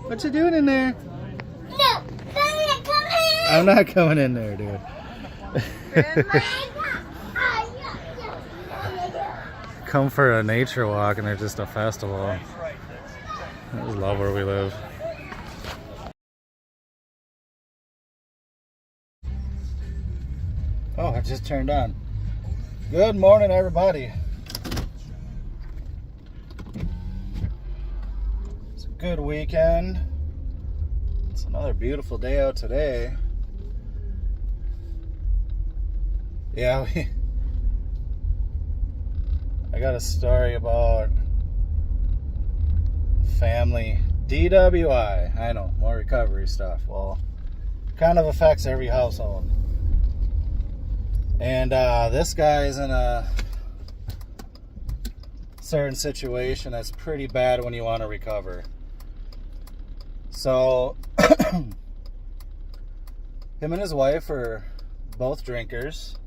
What you doing in there? No, come in. I'm not coming in there, dude. Come for a nature walk and there's just a festival. I just love where we live. Oh, it just turned on. Good morning, everybody. It's a good weekend. It's another beautiful day out today. Yeah, I got a story about family DWI. I know, more recovery stuff. Well, kind of affects every household. And this guy's in a certain situation that's pretty bad when you want to recover. So, him and his wife are both drinkers.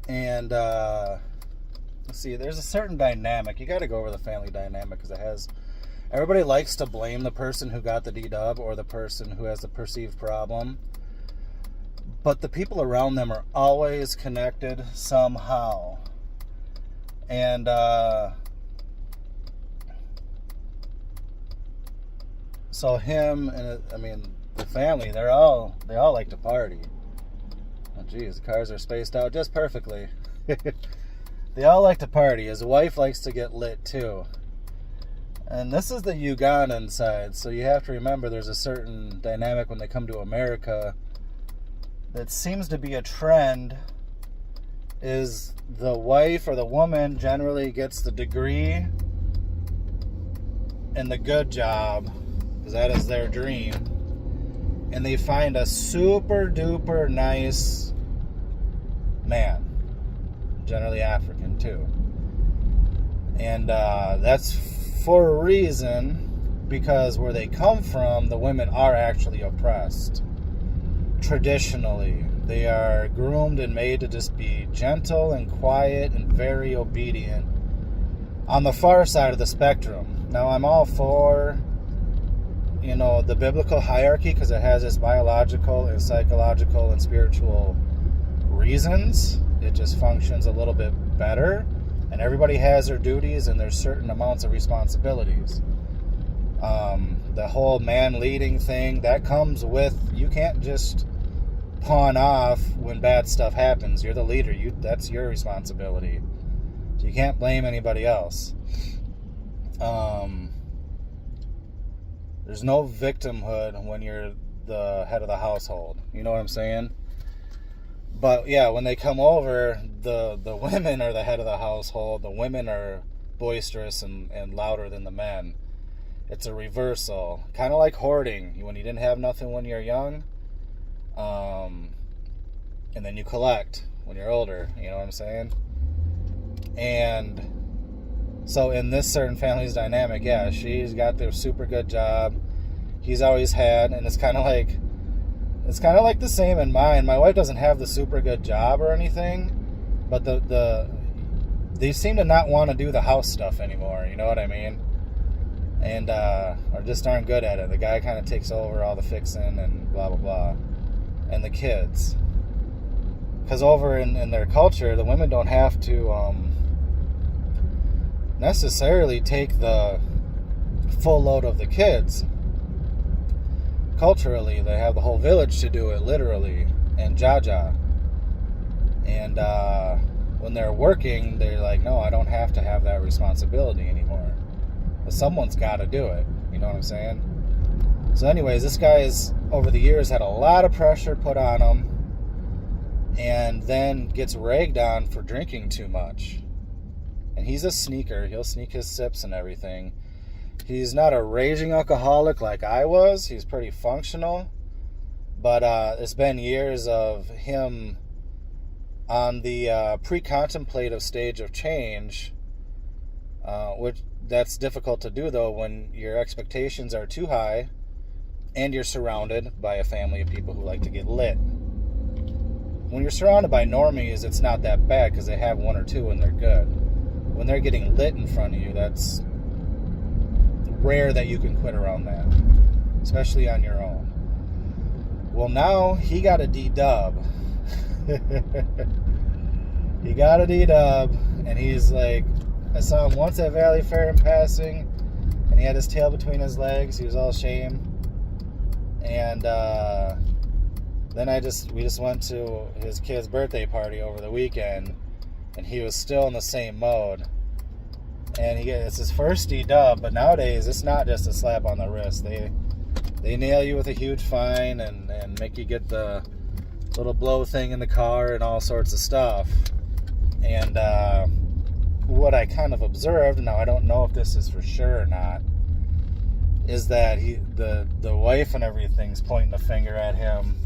And, let's see, there's a certain dynamic. You got to go over the family dynamic because it has... Everybody likes to blame the person who got the D-dub or the person who has the perceived problem. But the people around them are always connected somehow. And so him and the family, they all like to party. Oh geez, the cars are spaced out just perfectly. They all like to party. His wife likes to get lit too. And this is the Ugandan side, so you have to remember there's a certain dynamic when they come to America that seems to be a trend. Is the wife or the woman generally gets the degree and the good job, because that is their dream, and they find a super duper nice man, generally African too, and that's for a reason, because where they come from, the women are actually oppressed. Traditionally, they are groomed and made to just be gentle and quiet and very obedient on the far side of the spectrum. Now, I'm all for, the biblical hierarchy because it has its biological and psychological and spiritual reasons. It just functions a little bit better, and everybody has their duties and there's certain amounts of responsibilities. The whole man leading thing, that comes with, you can't just pawn off when bad stuff happens. You're the leader. That's your responsibility. So you can't blame anybody else. There's no victimhood when you're the head of the household. You know what I'm saying? But yeah, when they come over, the women are the head of the household. The women are boisterous and louder than the men. It's a reversal. Kind of like hoarding. When you didn't have nothing when you're young, and then you collect when you're older, you know what I'm saying? And so in this certain family's dynamic, yeah, she's got the super good job he's always had, and it's kind of like the same in mine. My wife doesn't have the super good job or anything, but they seem to not want to do the house stuff anymore, you know what I mean? And are just aren't good at it. The guy kind of takes over all the fixing and blah blah blah. And the kids, because over in their culture, the women don't have to necessarily take the full load of the kids. Culturally, they have the whole village to do it, literally, and jaja. And when they're working, they're like, no, I don't have to have that responsibility anymore. But someone's got to do it. You know what I'm saying? So anyways, this guy has, over the years, had a lot of pressure put on him, and then gets ragged on for drinking too much. And he's a sneaker. He'll sneak his sips and everything. He's not a raging alcoholic like I was. He's pretty functional. But it's been years of him on the pre-contemplative stage of change, which that's difficult to do, though, when your expectations are too high and you're surrounded by a family of people who like to get lit. When you're surrounded by normies, it's not that bad because they have one or two and they're good. When they're getting lit in front of you, that's rare that you can quit around that, especially on your own. Well, now he got a D-dub. He got a D-dub, and he's like, I saw him once at Valley Fair in passing, and he had his tail between his legs. He was all ashamed. And then we just went to his kid's birthday party over the weekend, and he was still in the same mode. And it's his first D-dub, but nowadays it's not just a slap on the wrist. They nail you with a huge fine and make you get the little blow thing in the car and all sorts of stuff. And what I kind of observed, now I don't know if this is for sure or not, is that the wife and everything's pointing the finger at him.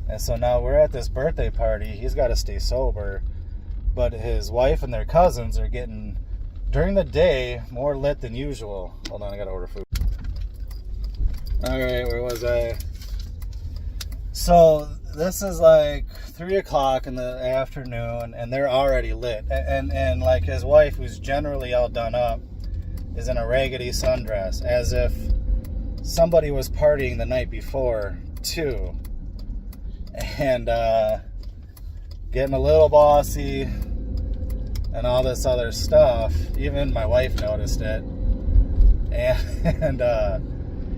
And so now we're at this birthday party. He's got to stay sober, but his wife and their cousins are getting, during the day, more lit than usual. Hold on, I gotta order food. Alright, where was I? So this is like 3 o'clock in the afternoon, and they're already lit. And like his wife, who's generally all done up, is in a raggedy sundress, as if somebody was partying the night before too. And getting a little bossy and all this other stuff. Even my wife noticed it. And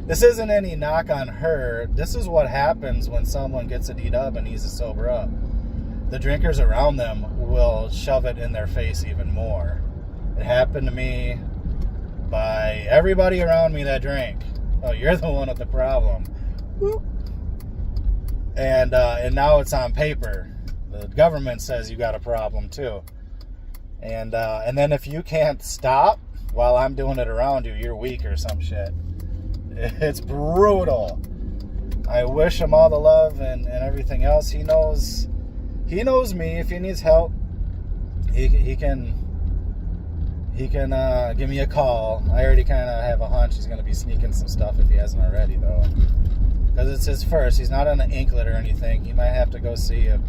this isn't any knock on her. This is what happens when someone gets a D-dub and needs to sober up. The drinkers around them will shove it in their face even more. It happened to me by everybody around me that drank. Oh, you're the one with the problem. Whoop. And now it's on paper. The government says you got a problem too. And then if you can't stop while I'm doing it around you, you're weak or some shit. It's brutal. I wish him all the love and everything else. He knows me. If he needs help, he can give me a call. I already kind of have a hunch he's going to be sneaking some stuff if he hasn't already, though. Because it's his first. He's not on an anklet or anything. He might have to go see a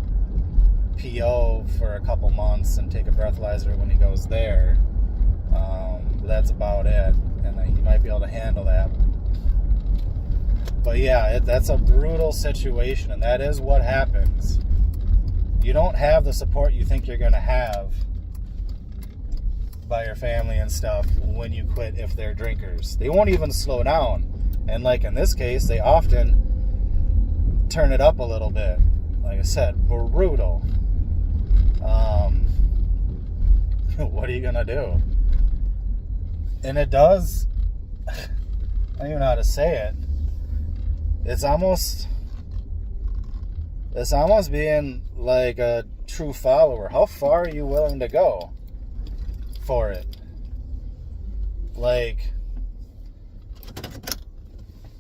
PO for a couple months and take a breathalyzer when he goes there. But that's about it. And he might be able to handle that. But yeah, that's a brutal situation. And that is what happens. You don't have the support you think you're going to have by your family and stuff when you quit if they're drinkers. They won't even slow down. And like in this case, they often turn it up a little bit. Like I said, brutal. What are you gonna do? And it does, I don't even know how to say it. It's almost being like a true follower. How far are you willing to go for it? Like,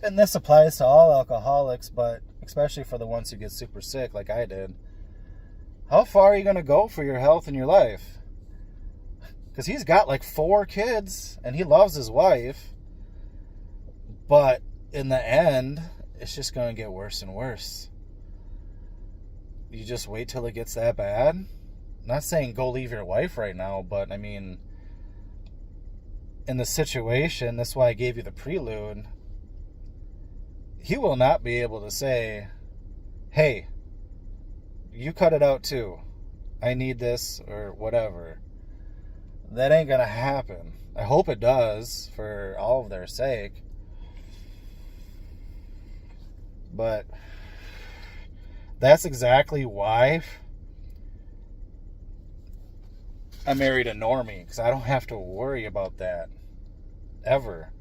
and this applies to all alcoholics, but especially for the ones who get super sick like I did. How far are you going to go for your health and your life? Because he's got like 4 kids, and he loves his wife. But in the end, it's just going to get worse and worse. You just wait till it gets that bad. I'm not saying go leave your wife right now, but I mean, in the situation, that's why I gave you the prelude. He will not be able to say, hey, you cut it out too. I need this or whatever. That ain't going to happen. I hope it does for all of their sake. But that's exactly why I married a normie, because I don't have to worry about that ever.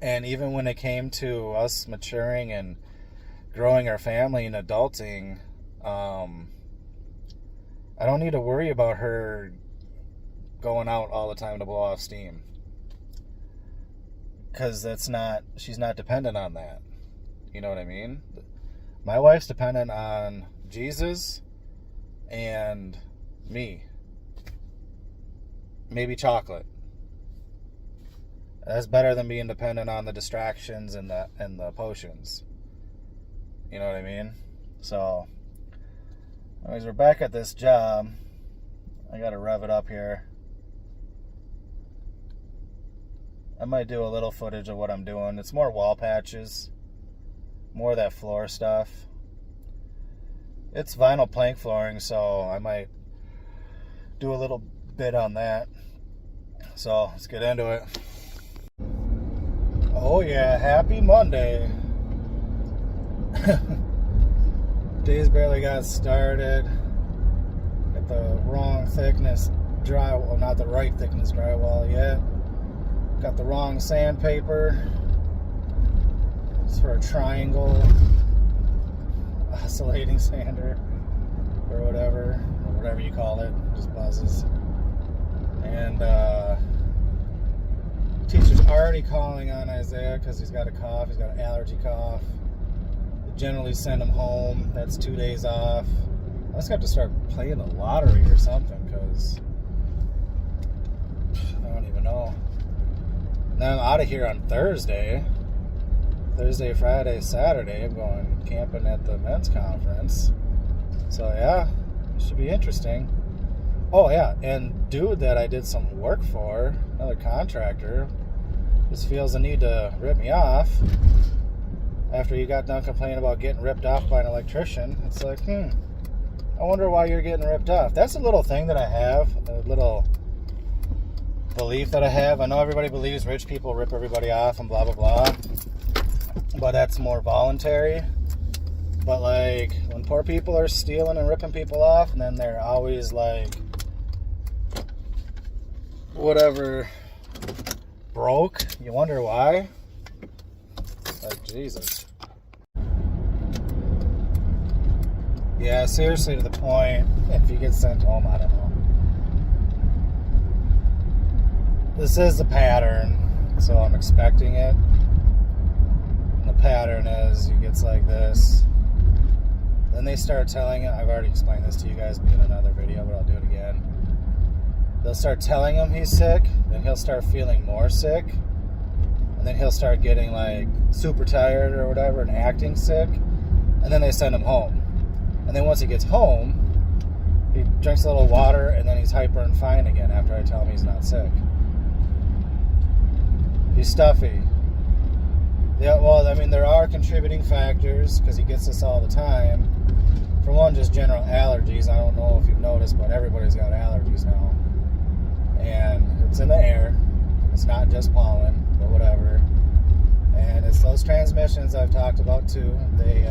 And even when it came to us maturing and growing our family and adulting, I don't need to worry about her going out all the time to blow off steam. Because she's not dependent on that. You know what I mean? My wife's dependent on Jesus and me. Maybe chocolate. That's better than being dependent on the distractions and the potions. You know what I mean? So, anyways, we're back at this job. I gotta rev it up here. I might do a little footage of what I'm doing. It's more wall patches, more of that floor stuff. It's vinyl plank flooring, so I might do a little bit on that. So let's get into it. Oh yeah, happy Monday. Day's barely got started. Got the wrong thickness drywall, not the right thickness drywall yet. Got the wrong sandpaper. It's for a triangle oscillating sander or whatever you call it. Just buzzes. And teacher's already calling on Isaiah because he's got a cough. He's got an allergy cough. They generally send him home. That's 2 days off. I just have to start playing the lottery or something because I don't even know. Then I'm out of here on Thursday, Friday, Saturday. I'm going camping at the men's conference. So yeah, it should be interesting. Oh yeah, and dude that I did some work for, another contractor, just feels the need to rip me off after you got done complaining about getting ripped off by an electrician. It's like, I wonder why you're getting ripped off. That's a little thing that I have, a little belief that I have. I know everybody believes rich people rip everybody off and blah, blah, blah. But that's more voluntary. But like, when poor people are stealing and ripping people off, and then they're always like, whatever, broke, you wonder why? Like, Jesus. Yeah, seriously, to the point, if you get sent home, I don't know. This is the pattern, so I'm expecting it. And the pattern is, he gets like this. Then they start telling him, I've already explained this to you guys in another video, but I'll do it again. They'll start telling him he's sick, then he'll start feeling more sick, and then he'll start getting like super tired or whatever and acting sick, and then they send him home. And then once he gets home, he drinks a little water, and then he's hyper and fine again after I tell him he's not sick. He's stuffy. Yeah, well, I mean, there are contributing factors because he gets this all the time. For one, just general allergies. I don't know if you've noticed, but everybody's got allergies now. And it's in the air. It's not just pollen, but whatever. And it's those transmissions I've talked about too. They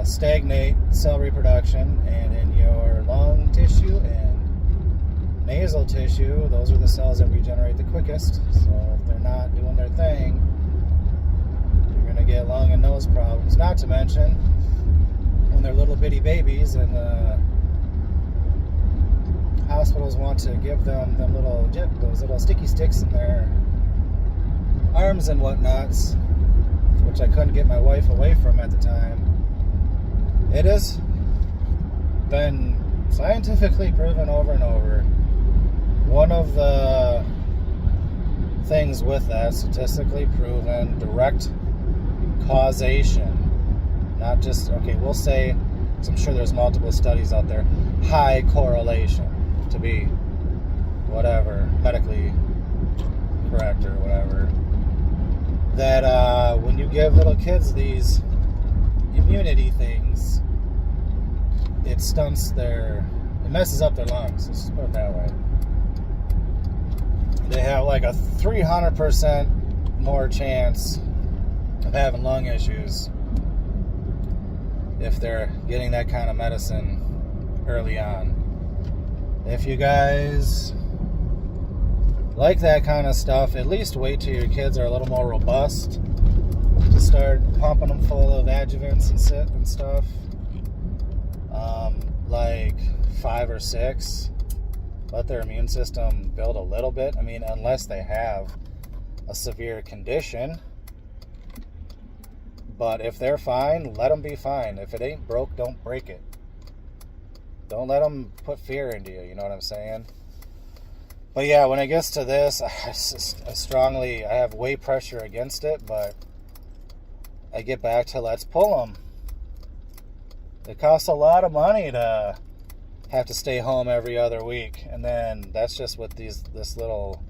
stagnate cell reproduction, and in your lung tissue and nasal tissue, those are the cells that regenerate the quickest. So if they're not doing their thing, you're going to get lung and nose problems. Not to mention, when they're little bitty babies and hospitals want to give them those little sticky sticks in their arms and whatnots, which I couldn't get my wife away from at the time. It has been scientifically proven over and over. One of the things with that, statistically proven, direct causation, not just, okay, we'll say, because I'm sure there's multiple studies out there, high correlation, to be whatever, medically correct or whatever, that when you give little kids these immunity things, it it messes up their lungs, let's just put it that way. They have like a 300% more chance of having lung issues if they're getting that kind of medicine early on. If you guys like that kind of stuff, at least wait till your kids are a little more robust to start pumping them full of adjuvants and stuff. Like 5 or 6. Let their immune system build a little bit. I mean, unless they have a severe condition. But if they're fine, let them be fine. If it ain't broke, don't break it. Don't let them put fear into you, you know what I'm saying? But yeah, when it gets to this, I have way pressure against it, but I get back to let's pull them. It costs a lot of money to have to stay home every other week. And then that's just with this little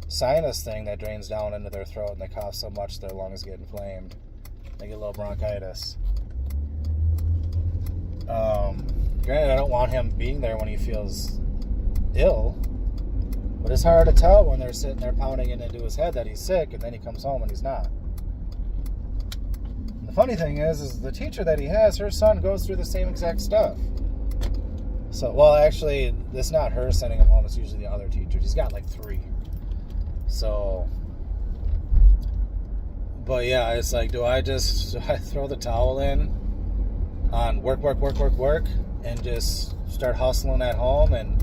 sinus thing that drains down into their throat, and they cough so much their lungs get inflamed. They get a little bronchitis. Granted, I don't want him being there when he feels ill, but it's hard to tell when they're sitting there pounding it into his head that he's sick, and then he comes home and he's not. And the funny thing is the teacher that he has, her son goes through the same exact stuff. So, well, actually, it's not her sending him home. It's usually the other teachers. He's got like 3. So, but yeah, it's like, do I throw the towel in on work, and just start hustling at home and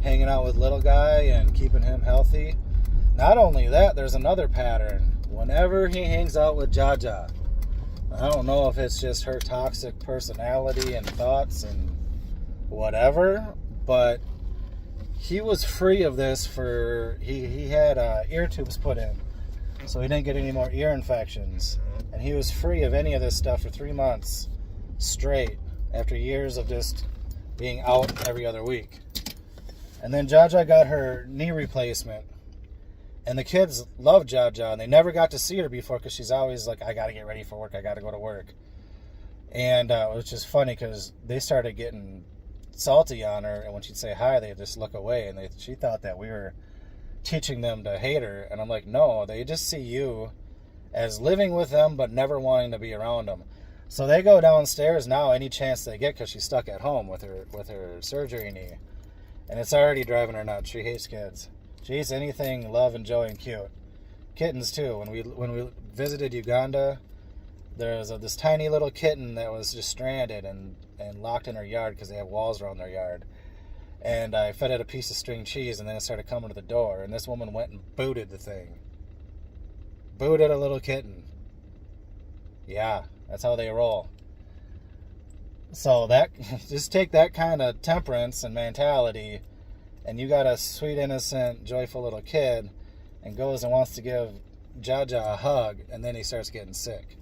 hanging out with little guy and keeping him healthy? Not only that, there's another pattern. Whenever he hangs out with Jaja, I don't know if it's just her toxic personality and thoughts and whatever, but he was free of this he had ear tubes put in, so he didn't get any more ear infections, and he was free of any of this stuff for 3 months straight after years of just being out every other week. And then Jaja got her knee replacement, and the kids love Jaja, and they never got to see her before because she's always like, I gotta get ready for work, I gotta go to work. And which is funny because they started getting salty on her, and when she'd say hi, they'd just look away, and she thought that we were teaching them to hate her. And I'm like, no, they just see you as living with them but never wanting to be around them. So they go downstairs now any chance they get because she's stuck at home with her surgery knee, and it's already driving her nuts. She hates kids. She hates anything love and joy and cute. Kittens too. When we visited Uganda, there was this tiny little kitten that was just stranded and locked in her yard because they have walls around their yard. And I fed it a piece of string cheese, and then it started coming to the door, and this woman went and booted the thing. Booted a little kitten. Yeah, that's how they roll. So that, just take that kind of temperance and mentality, and you got a sweet, innocent, joyful little kid, and goes and wants to give Jaja a hug, and then he starts getting sick.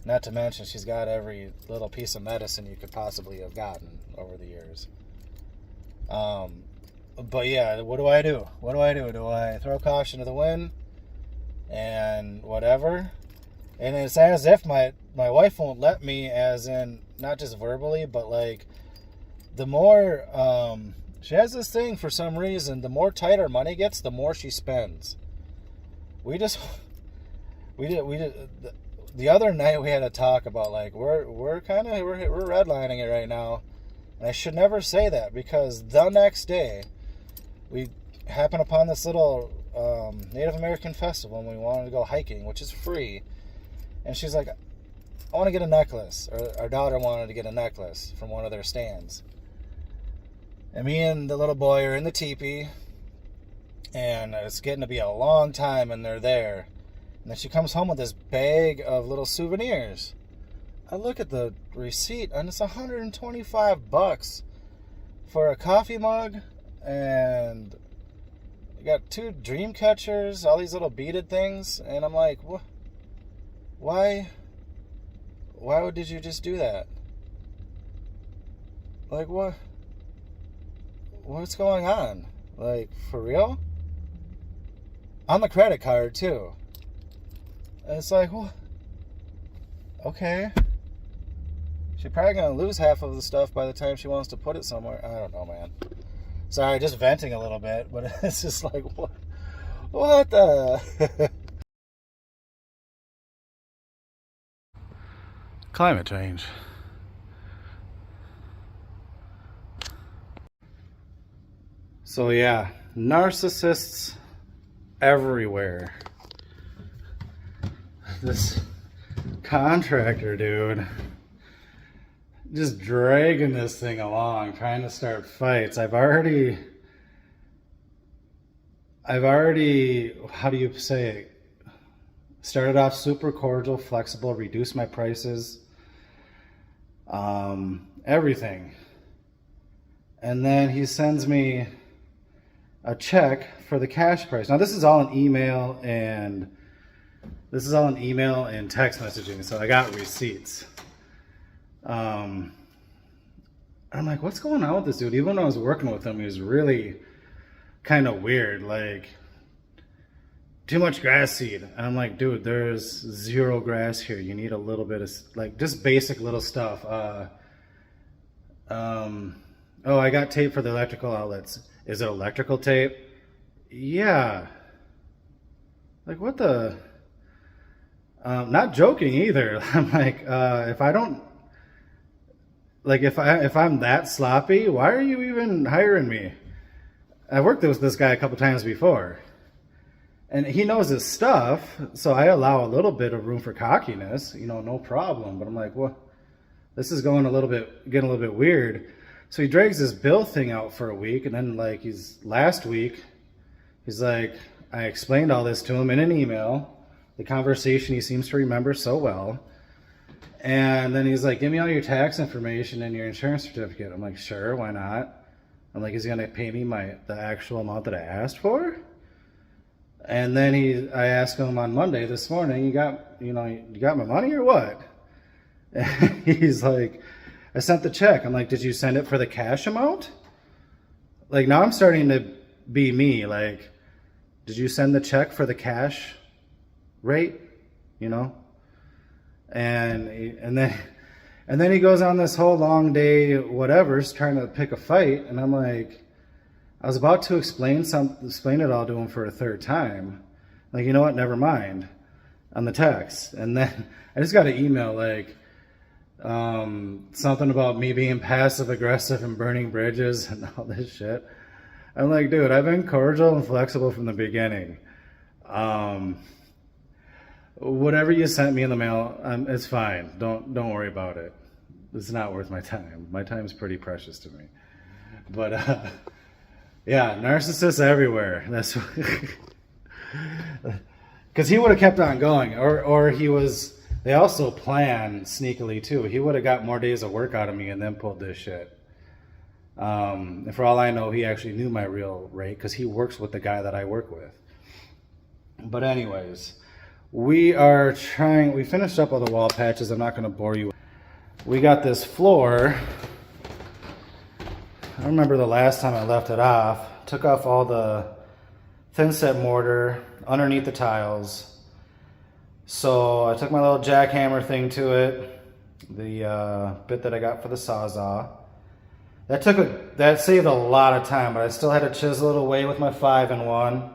Not to mention, she's got every little piece of medicine you could possibly have gotten over the years. But yeah, what do I do? Do I throw caution to the wind and whatever? And it's as if my wife won't let me, as in, not just verbally, but like, the more, she has this thing for some reason, the more tight her money gets, the more she spends. We did, the other night we had a talk about like, we're redlining it right now. And I should never say that, because the next day we happened upon this little Native American festival, and we wanted to go hiking, which is free. And she's like, I want to get a necklace. Or our daughter wanted to get a necklace from one of their stands. And me and the little boy are in the teepee, and it's getting to be a long time, and they're there. And then she comes home with this bag of little souvenirs. I look at the receipt, and it's $125 for a coffee mug, and you got 2 dream catchers, all these little beaded things, and I'm like, what? Why did you just do that? Like, what's going on? Like, for real? On the credit card, too. And it's like, well, okay. She's probably going to lose half of the stuff by the time she wants to put it somewhere. I don't know, man. Sorry, just venting a little bit, but it's just like, what the... Climate change. So yeah, narcissists everywhere. This contractor dude just dragging this thing along, trying to start fights. I've already, how do you say it? Started off super cordial, flexible, reduced my prices, everything. And then he sends me a check for the cash price. Now this is all in email and text messaging, so I got receipts. I'm like, what's going on with this dude? Even when I was working with him, he was really kind of weird. Like, too much grass seed. And I'm like, dude, there's 0 grass here. You need a little bit of, like, just basic little stuff. Oh, I got tape for the electrical outlets. Is it electrical tape? Yeah. Like, what the? Not joking either. I'm like, if I don't, like, if I'm that sloppy, why are you even hiring me? I've worked with this guy a couple times before, and he knows his stuff, so I allow a little bit of room for cockiness, you know, no problem. But I'm like, well, this is getting a little bit weird. So he drags this bill thing out for a week, and then like last week, he's like, I explained all this to him in an email, the conversation he seems to remember so well. And then he's like, give me all your tax information and your insurance certificate. I'm like, sure, why not? I'm like, is he gonna pay me the actual amount that I asked for? And then I asked him on Monday this morning, you got my money or what? And he's like, I sent the check. I'm like, did you send it for the cash amount? Like, now I'm starting to be me. Like, did you send the check for the cash rate? You know? And then he goes on this whole long day, whatever's trying to pick a fight. And I'm like, I was about to explain it all to him for a third time. Like, you know what? Never mind. On the text. And then I just got an email like, something about me being passive aggressive and burning bridges and all this shit. I'm like, dude, I've been cordial and flexible from the beginning. Whatever you sent me in the mail, it's fine. Don't worry about it. It's not worth my time. My time's pretty precious to me. But yeah, narcissists everywhere. That's because he would have kept on going, or he was. They also plan sneakily too. He would have got more days of work out of me and then pulled this shit. And for all I know, he actually knew my real rate because he works with the guy that I work with. But anyways, we finished up all the wall patches. I'm not going to bore you. We got this floor. I remember the last time I left it off. Took off all the thin set mortar underneath the tiles. So I took my little jackhammer thing to it, the bit that I got for the Sawzall. That saved a lot of time, but I still had to chisel it away with my 5-in-1,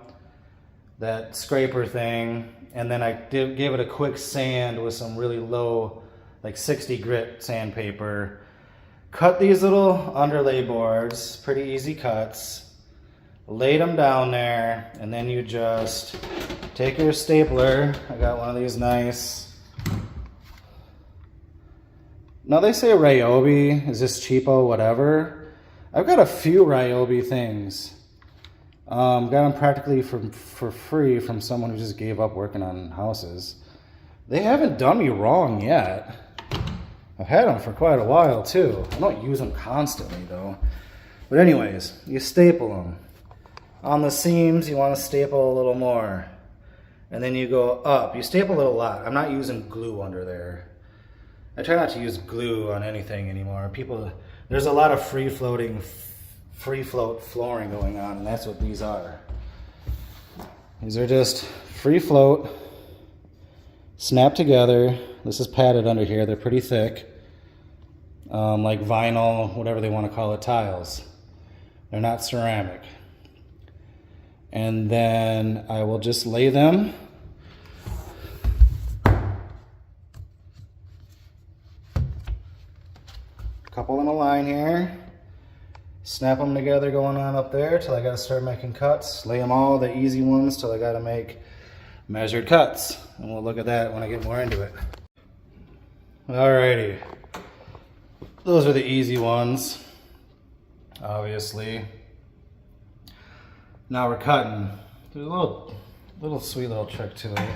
that scraper thing, and then I gave it a quick sand with some really low, like 60 grit sandpaper. Cut these little underlay boards, pretty easy cuts. Laid them down there, and then you just take your stapler. I got one of these nice. Now they say Ryobi, is this cheapo, whatever. I've got a few Ryobi things. Got them practically for free from someone who just gave up working on houses. They haven't done me wrong yet. I've had them for quite a while too. I don't use them constantly though. But anyways, you staple them. On the seams, you want to staple a little more. And then you go up. You staple it a lot. I'm not using glue under there. I try not to use glue on anything anymore. There's a lot of free float flooring going on, and that's what these are. These are just free float, snap together. This is padded under here. They're pretty thick. Like vinyl, whatever they want to call it, tiles. They're not ceramic. And then I will just lay them. Couple in a line here. Snap them together going on up there till I gotta start making cuts. Lay them all, the easy ones, till I gotta make measured cuts. And we'll look at that when I get more into it. Alrighty. Those are the easy ones, obviously. Now we're cutting. There's a little sweet little trick to it.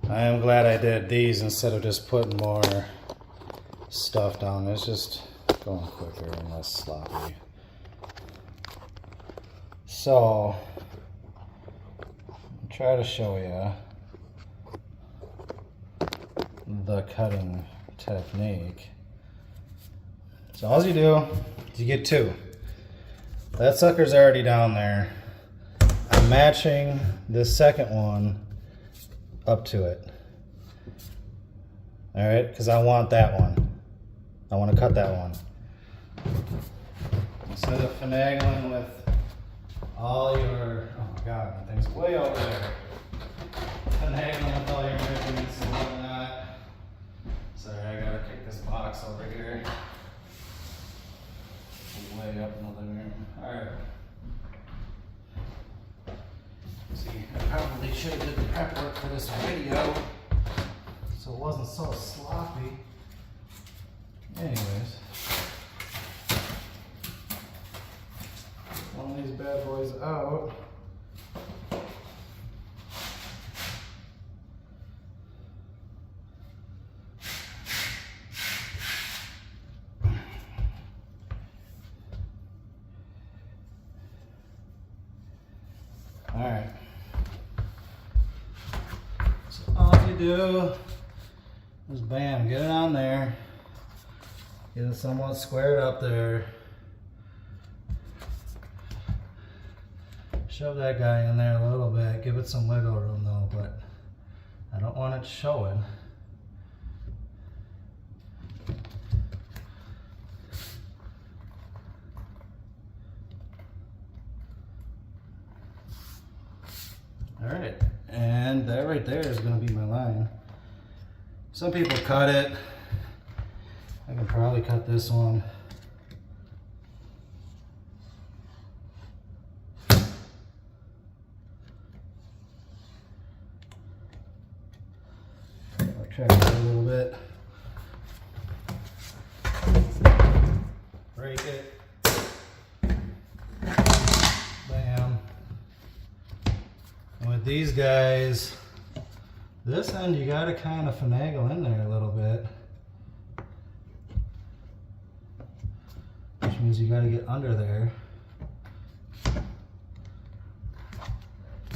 I am glad I did these instead of just putting more stuff down. It's just going quicker and less sloppy. So, I'll try to show you the cutting technique. So all you do is you get 2. That sucker's already down there. I'm matching this second one up to it. All right, because I want that one. I want to cut that one. Instead of finagling with all your, oh my God, that thing's way over there. Finagling with all your measurements and whatnot. Sorry, I gotta kick this box over here. Way up in the living room. Alright. See, I probably should have did the prep work for this video so it wasn't so sloppy. Anyways. One of these bad boys out. Alright. So all you do is bam, get it on there. Get it somewhat squared up there. Shove that guy in there a little bit. Give it some wiggle room though, but I don't want it showing. Alright, and that right there is going to be my line. Some people cut it. I can probably cut this one. I'll try it a little bit. Break it. Bam. And with these guys, this end you gotta kind of finagle in there a little bit. Which means you gotta get under there.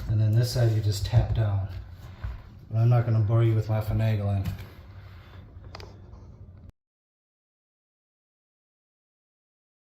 And then this side you just tap down. But I'm not gonna bore you with my finagling.